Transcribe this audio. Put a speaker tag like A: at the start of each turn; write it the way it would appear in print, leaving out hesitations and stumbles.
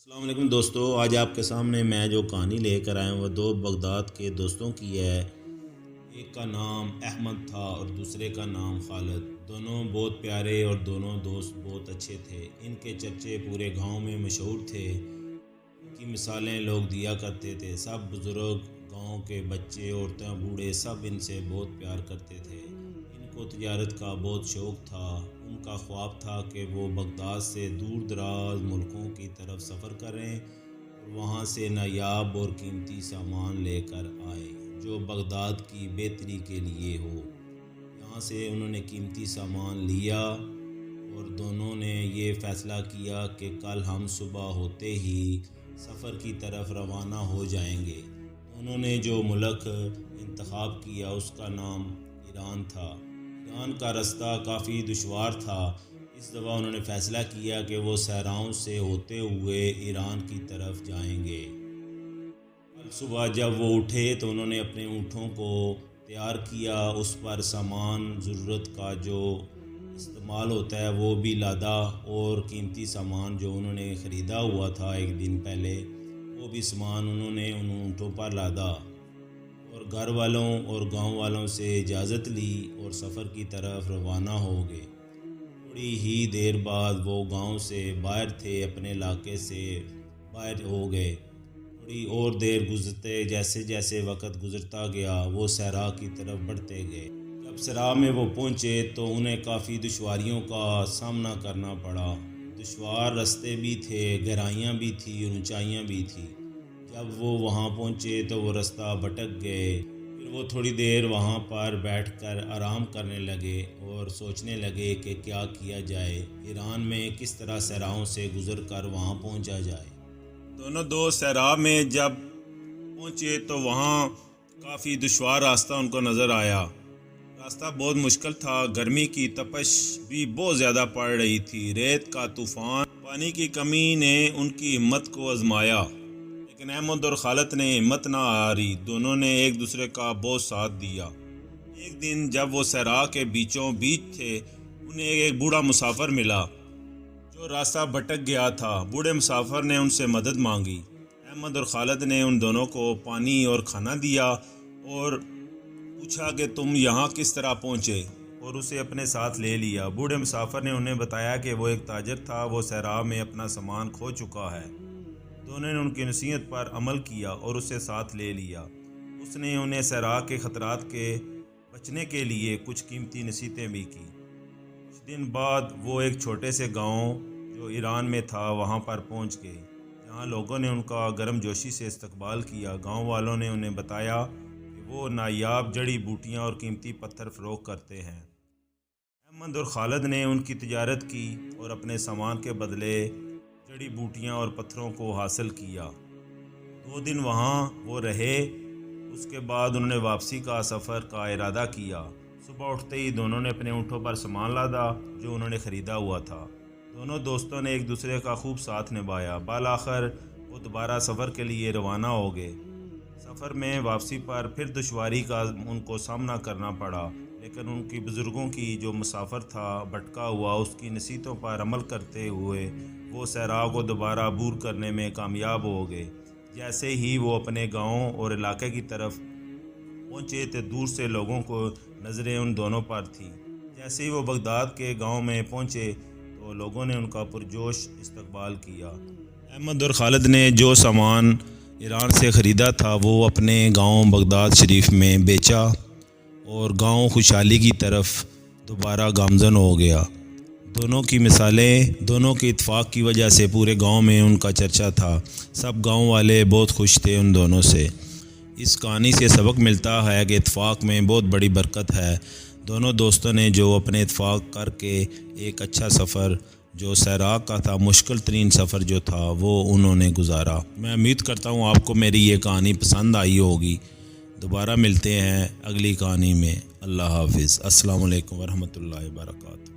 A: السلام علیکم دوستو، آج آپ کے سامنے میں جو کہانی لے کر آیا ہوں وہ دو بغداد کے دوستوں کی ہے۔ ایک کا نام احمد تھا اور دوسرے کا نام خالد۔ دونوں بہت پیارے اور دونوں دوست بہت اچھے تھے۔ ان کے چرچے پورے گاؤں میں مشہور تھے۔ ان کی مثالیں لوگ دیا کرتے تھے۔ سب بزرگ، گاؤں کے بچے، عورتیں، بوڑھے سب ان سے بہت پیار کرتے تھے۔ ان کو تجارت کا بہت شوق تھا۔ ان کا خواب تھا کہ وہ بغداد سے دور دراز ملکوں کی طرف سفر کریں اور وہاں سے نایاب اور قیمتی سامان لے کر آئیں جو بغداد کی بہتری کے لیے ہو۔ یہاں سے انہوں نے قیمتی سامان لیا اور دونوں نے یہ فیصلہ کیا کہ کل ہم صبح ہوتے ہی سفر کی طرف روانہ ہو جائیں گے۔ انہوں نے جو ملک انتخاب کیا اس کا نام ایران تھا۔ ایران کا رستہ کافی دشوار تھا۔ اس دفعہ انہوں نے فیصلہ کیا کہ وہ صحراؤں سے ہوتے ہوئے ایران کی طرف جائیں گے۔ کل صبح جب وہ اٹھے تو انہوں نے اپنے اونٹوں کو تیار کیا، اس پر سامان ضرورت کا جو استعمال ہوتا ہے وہ بھی لادا اور قیمتی سامان جو انہوں نے خریدا ہوا تھا ایک دن پہلے وہ بھی سامان انہوں نے ان اونٹوں پر لادا اور گھر والوں اور گاؤں والوں سے اجازت لی اور سفر کی طرف روانہ ہو گئے۔ تھوڑی ہی دیر بعد وہ گاؤں سے باہر تھے، اپنے علاقے سے باہر ہو گئے۔ تھوڑی اور دیر گزرتے جیسے جیسے وقت گزرتا گیا وہ صحرا کی طرف بڑھتے گئے۔ جب صحرا میں وہ پہنچے تو انہیں کافی دشواریوں کا سامنا کرنا پڑا۔ دشوار راستے بھی تھے، گہرائیاں بھی تھیں اور اونچائیاں بھی تھیں۔ جب وہ وہاں پہنچے تو وہ راستہ بھٹک گئے۔ پھر وہ تھوڑی دیر وہاں پر بیٹھ کر آرام کرنے لگے اور سوچنے لگے کہ کیا کیا جائے، ایران میں کس طرح صحراؤں سے گزر کر وہاں پہنچا جائے۔ دونوں دوست صحرا میں جب پہنچے تو وہاں کافی دشوار راستہ ان کو نظر آیا۔ راستہ بہت مشکل تھا، گرمی کی تپش بھی بہت زیادہ پڑ رہی تھی، ریت کا طوفان، پانی کی کمی نے ان کی ہمت کو آزمایا، لیکن احمد اور خالد نے ہمت نہ ہاری۔ دونوں نے ایک دوسرے کا بہت ساتھ دیا۔ ایک دن جب وہ صحرا کے بیچوں بیچ تھے، انہیں ایک بوڑھا مسافر ملا جو راستہ بھٹک گیا تھا۔ بوڑھے مسافر نے ان سے مدد مانگی۔ احمد اور خالد نے ان دونوں کو پانی اور کھانا دیا اور پوچھا کہ تم یہاں کس طرح پہنچے، اور اسے اپنے ساتھ لے لیا۔ بوڑھے مسافر نے انہیں بتایا کہ وہ ایک تاجر تھا، وہ صحرا میں اپنا سامان کھو چکا ہے۔ دونوں نے ان کی نصیحت پر عمل کیا اور اسے ساتھ لے لیا۔ اس نے انہیں صحرا کے خطرات کے بچنے کے لیے کچھ قیمتی نصیحتیں بھی کی۔ کچھ دن بعد وہ ایک چھوٹے سے گاؤں جو ایران میں تھا وہاں پر پہنچ گئے، جہاں لوگوں نے ان کا گرم جوشی سے استقبال کیا۔ گاؤں والوں نے انہیں بتایا کہ وہ نایاب جڑی بوٹیاں اور قیمتی پتھر فروخت کرتے ہیں۔ احمد اور خالد نے ان کی تجارت کی اور اپنے سامان کے بدلے جڑی بوٹیاں اور پتھروں کو حاصل کیا۔ 2 دن وہاں وہ رہے، اس کے بعد انہوں نے واپسی کا سفر کا ارادہ کیا۔ صبح اٹھتے ہی دونوں نے اپنے اونٹوں پر سامان لادا جو انہوں نے خریدا ہوا تھا۔ دونوں دوستوں نے ایک دوسرے کا خوب ساتھ نبھایا۔ بالآخر وہ دوبارہ سفر کے لیے روانہ ہو گئے۔ سفر میں واپسی پر پھر دشواری کا ان کو سامنا کرنا پڑا، لیکن ان کی بزرگوں کی جو مسافر تھا بھٹکا ہوا، اس کی نصیحتوں پر عمل کرتے ہوئے وہ صحرا کو دوبارہ عبور کرنے میں کامیاب ہو گئے۔ جیسے ہی وہ اپنے گاؤں اور علاقے کی طرف پہنچے تو دور سے لوگوں کو نظریں ان دونوں پر تھیں۔ جیسے ہی وہ بغداد کے گاؤں میں پہنچے تو لوگوں نے ان کا پرجوش استقبال کیا۔ احمد اور خالد نے جو سامان ایران سے خریدا تھا وہ اپنے گاؤں بغداد شریف میں بیچا اور گاؤں خوشحالی کی طرف دوبارہ گامزن ہو گیا۔ دونوں کی مثالیں، دونوں کے اتفاق کی وجہ سے پورے گاؤں میں ان کا چرچا تھا۔ سب گاؤں والے بہت خوش تھے ان دونوں سے۔ اس کہانی سے سبق ملتا ہے کہ اتفاق میں بہت بڑی برکت ہے۔ دونوں دوستوں نے جو اپنے اتفاق کر کے ایک اچھا سفر جو صحرا کا تھا، مشکل ترین سفر جو تھا، وہ انہوں نے گزارا۔ میں امید کرتا ہوں آپ کو میری یہ کہانی پسند آئی ہوگی۔ دوبارہ ملتے ہیں اگلی کہانی میں۔ اللہ حافظ۔ السلام علیکم ورحمۃ اللہ وبرکاتہ۔